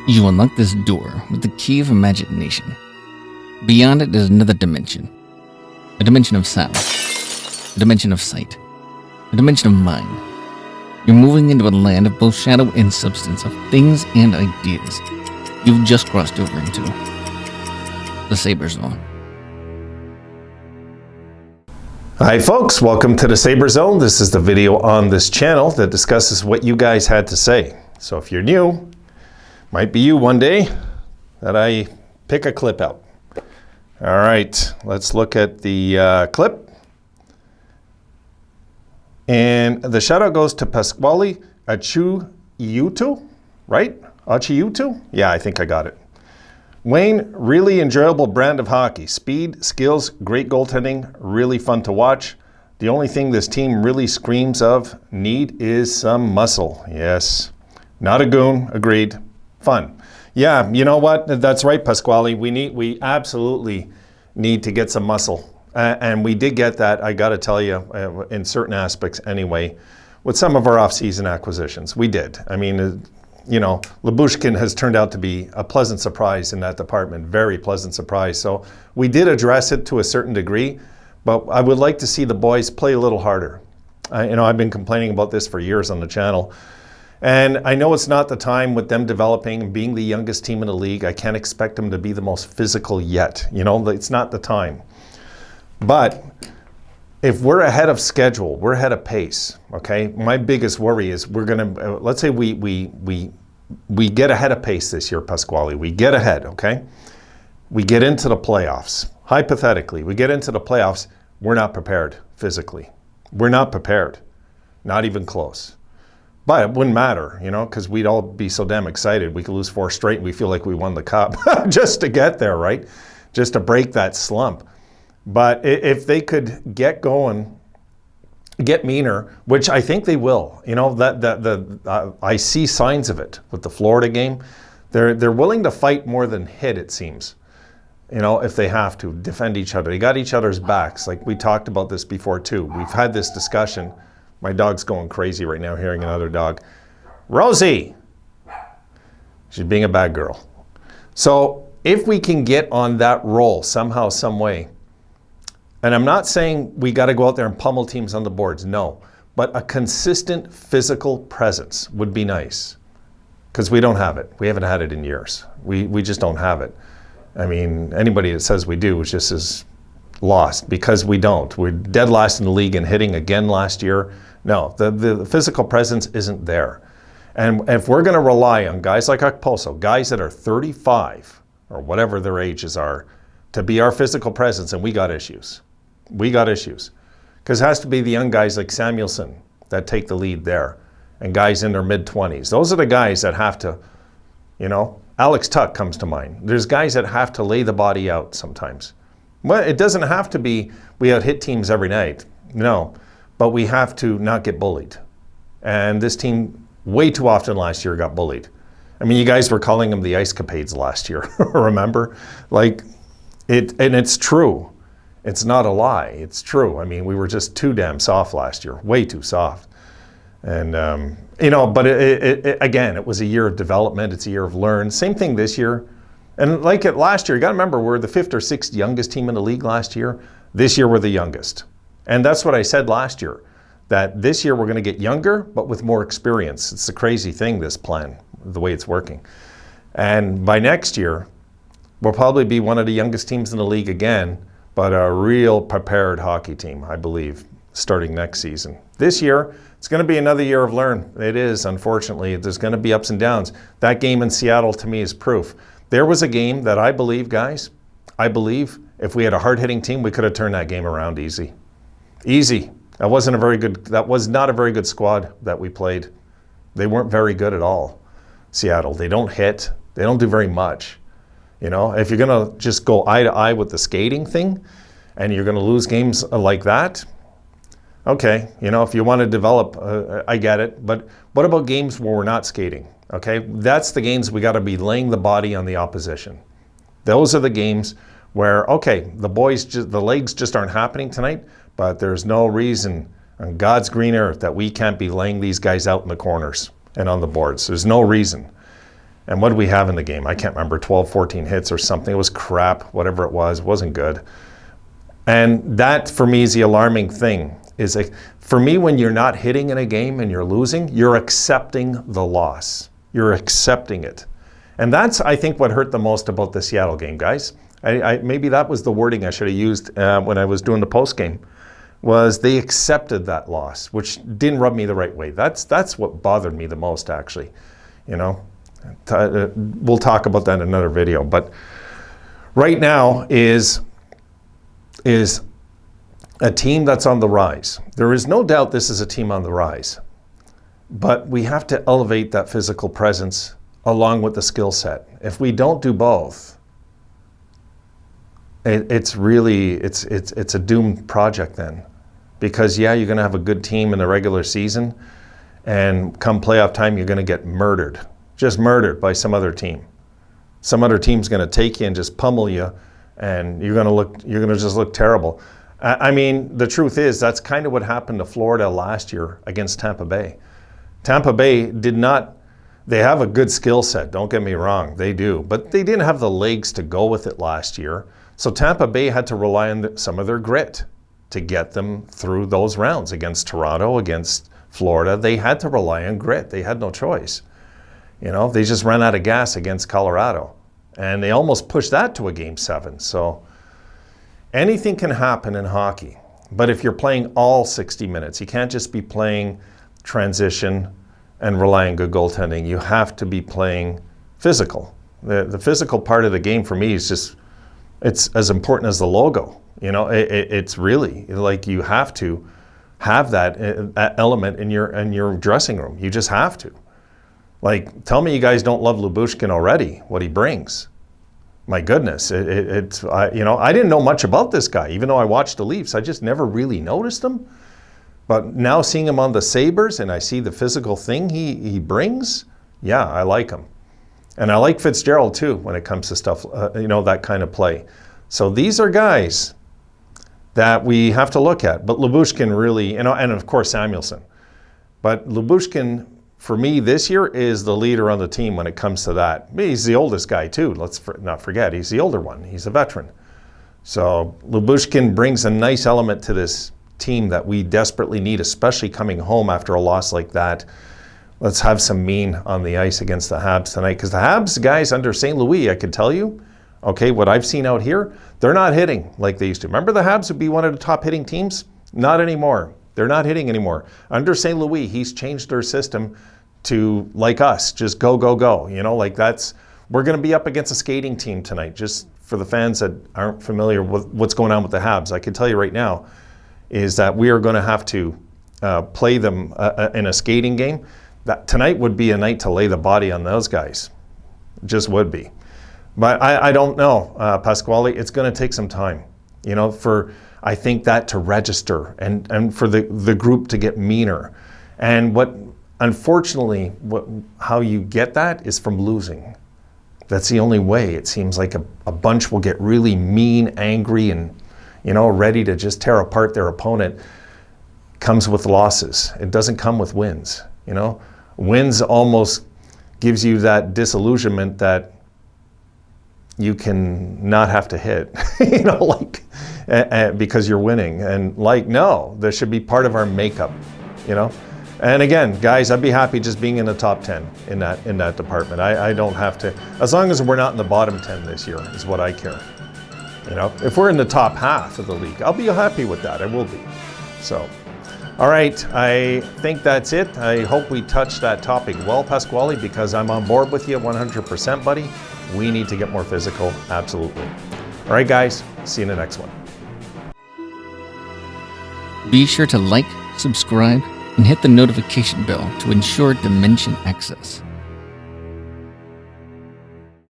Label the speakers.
Speaker 1: You unlock this door with the key of imagination. Beyond it is another dimension. A dimension of sound. A dimension of sight. A dimension of mind. You're moving into a land of both shadow and substance, of things and ideas. You've just crossed over into the Sabres Zone.
Speaker 2: Hi folks, welcome to the Sabres Zone. This is the video on this channel that discusses what you guys had to say. So if you're new, might be you one day that I pick a clip out. All right, let's look at the clip. And the shout out goes to Pasquale Achiutu, right? Achiutu? Yeah, I think I got it. Wayne, really enjoyable brand of hockey. Speed, skills, great goaltending, really fun to watch. The only thing this team really screams of need is some muscle. Yes, not a goon, agreed. Fun. Yeah, you know what? That's right, Pasquale. We absolutely need to get some muscle. And we did get that, I got to tell you, in certain aspects anyway, with some of our off-season acquisitions. We did. I mean, you know, Lyubushkin has turned out to be a pleasant surprise in that department, very pleasant surprise. So we did address it to a certain degree, but I would like to see the boys play a little harder. You know, I've been complaining about this for years on the channel. And I know it's not the time with them developing and being the youngest team in the league. I can't expect them to be the most physical yet. You know, it's not the time. But if we're ahead of schedule, we're ahead of pace, okay? My biggest worry is we're going to, let's say we get ahead of pace this year, Pasquale. We get ahead, okay? We get into the playoffs. Hypothetically, we get into the playoffs, we're not prepared physically. We're not prepared, not even close. But it wouldn't matter, you know, because we'd all be so damn excited. We could lose 4 straight and we feel like we won the cup just to get there, right? Just to break that slump. But if they could get going, get meaner, which I think they will, you know, I see signs of it with the Florida game. They're willing to fight more than hit, it seems. You know, if they have to defend each other. They got each other's backs. Like we talked about this before too. We've had this discussion. My dog's going crazy right now hearing another dog. Rosie! She's being a bad girl. So if we can get on that roll somehow, some way, and I'm not saying we got to go out there and pummel teams on the boards, no. But a consistent physical presence would be nice. Because we don't have it. We haven't had it in years. We just don't have it. I mean, anybody that says we do is just as lost because we don't. We're dead last in the league in hitting again last year. No, the physical presence isn't there. And if we're going to rely on guys like Okposo, guys that are 35 or whatever their ages are, to be our physical presence, and we got issues. We got issues. Because it has to be the young guys like Samuelson that take the lead there, and guys in their mid-20s. Those are the guys that have to, you know, Alex Tuck comes to mind. There's guys that have to lay the body out sometimes. Well, it doesn't have to be we out-hit teams every night. No. But we have to not get bullied. And this team, way too often last year, got bullied. I mean, you guys were calling them the Ice Capades last year, remember? Like, and it's true. It's not a lie. It's true. I mean, we were just too damn soft last year, way too soft. And, you know, but again, it was a year of development. It's a year of learn. Same thing this year. And like it last year, you got to remember, we're the 5th or 6th youngest team in the league last year. This year, we're the youngest. And that's what I said last year, that this year we're going to get younger, but with more experience. It's a crazy thing, this plan, the way it's working. And by next year, we'll probably be one of the youngest teams in the league again, but a real prepared hockey team, I believe, starting next season. This year, it's going to be another year of learn. It is, unfortunately. There's going to be ups and downs. That game in Seattle, to me, is proof. There was a game that I believe, guys, I believe if we had a hard-hitting team, we could have turned that game around easy. Easy. That was not a very good squad that we played. They weren't very good at all. Seattle. They don't hit. They don't do very much. You know, if you're going to just go eye to eye with the skating thing and you're going to lose games like that, okay, you know, if you want to develop, I get it. But what about games where we're not skating? Okay, that's the games we got to be laying the body on the opposition. Those are the games where, okay, the legs just aren't happening tonight, but there's no reason on God's green earth that we can't be laying these guys out in the corners and on the boards. There's no reason. And what did we have in the game? I can't remember, 12, 14 hits or something. It was crap, whatever it was. It wasn't good. And that, for me, is the alarming thing. Is like, for me, when you're not hitting in a game and you're losing, you're accepting the loss. You're accepting it. And that's, I think, what hurt the most about the Seattle game, guys. Maybe that was the wording I should have used when I was doing the post game, was they accepted that loss, which didn't rub me the right way. That's what bothered me the most, actually. You know, we'll talk about that in another video. But right now is a team that's on the rise. There is no doubt this is a team on the rise, but we have to elevate that physical presence along with the skill set. If we don't do both, it's a doomed project then. Because yeah, you're gonna have a good team in the regular season, and come playoff time, you're gonna get murdered. Just murdered by some other team. Some other team's gonna take you and just pummel you, and you're gonna just look terrible. I mean, the truth is, that's kind of what happened to Florida last year against Tampa Bay. Tampa Bay they have a good skill set, don't get me wrong, they do, but they didn't have the legs to go with it last year. So Tampa Bay had to rely on some of their grit to get them through those rounds against Toronto, against Florida. They had to rely on grit. They had no choice. You know, they just ran out of gas against Colorado, and they almost pushed that to a Game 7. So anything can happen in hockey, but if you're playing all 60 minutes, you can't just be playing transition and relying on good goaltending. You have to be playing physical. The physical part of the game for me is just, it's as important as the logo. You know, it's really like you have to have that element in your dressing room. You just have to. Like, tell me you guys don't love Lyubushkin already, what he brings. My goodness, you know, I didn't know much about this guy, even though I watched the Leafs. I just never really noticed him. But now seeing him on the Sabres and I see the physical thing he brings, yeah, I like him. And I like Fitzgerald too when it comes to stuff, you know, that kind of play. So these are guys that we have to look at. But Lyubushkin really, you know, and of course Samuelsson. But Lyubushkin, for me this year, is the leader on the team when it comes to that. He's the oldest guy too, let's not forget. He's the older one, he's a veteran. So Lyubushkin brings a nice element to this team that we desperately need, especially coming home after a loss like that. Let's have some mean on the ice against the Habs tonight, because the Habs guys under St. Louis, I can tell you, okay, what I've seen out here, they're not hitting like they used to. Remember the Habs would be one of the top hitting teams? Not anymore. They're not hitting anymore. Under St. Louis, he's changed their system to, like us, just go, go, go. You know, like we're going to be up against a skating team tonight. Just for the fans that aren't familiar with what's going on with the Habs, I can tell you right now is that we are going to have to play them in a skating game. That tonight would be a night to lay the body on those guys. Just would be. But I don't know, Pasquale. It's going to take some time, you know, for, I think, that to register and for the group to get meaner. And unfortunately, how you get that is from losing. That's the only way. It seems like a bunch will get really mean, angry, and, you know, ready to just tear apart their opponent. Comes with losses. It doesn't come with wins, you know. Wins almost gives you that disillusionment that you can not have to hit, you know, like, because you're winning. And like, no, there should be part of our makeup, you know. And again, guys, I'd be happy just being in the top 10 in that department. I don't have to, as long as we're not in the bottom 10 this year is what I care. You know, if we're in the top half of the league, I'll be happy with that. I will be. So, all right, I think that's it. I hope we touched that topic well, Pasquale, because I'm on board with you 100%, buddy. We need to get more physical, absolutely. All right, guys, see you in the next one.
Speaker 1: Be sure to like, subscribe, and hit the notification bell to ensure Dimension access.